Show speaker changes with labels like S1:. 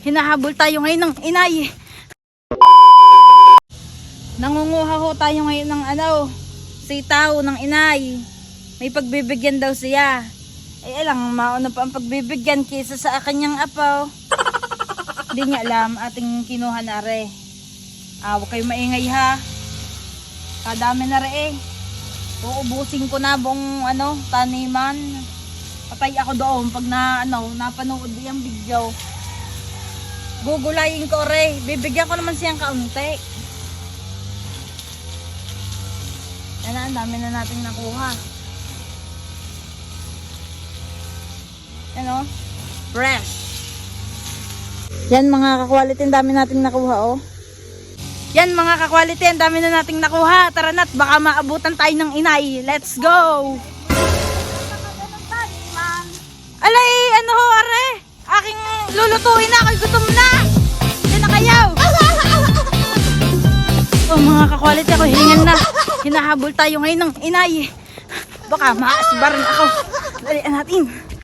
S1: Hinahabol tayo ngayon ng inay. Nangunguha ho tayo ngayon ng sitaw ng inay. May pagbibigyan daw siya. Ay alang, mauna pa ang pagbibigyan kaysa sa kanyang apaw. Hindi niya alam, ating kinuha na re. Huwag kayo maingay ha. Kadami na re eh. Uubusin ko na buong taniman. Patay ako doon pag napanood yung video. Gugulayin ko re. Bibigyan ko naman siyang kaunti. Yan na, ang dami na natin nakuha. Yan fresh. Yan mga ka-quality, ang dami nating nakuha Yan mga ka-quality, ang dami na nating nakuha. Tara na't baka maabutan tayo ng inay. Let's go! Alay, are? Aking lulutuin na, ako'y gutom na! Yan na kayaw! Mga ka-quality, ako hingan na. Hinahabol tayo ngayon ng inay. Baka maasbaran ako. Dalian natin.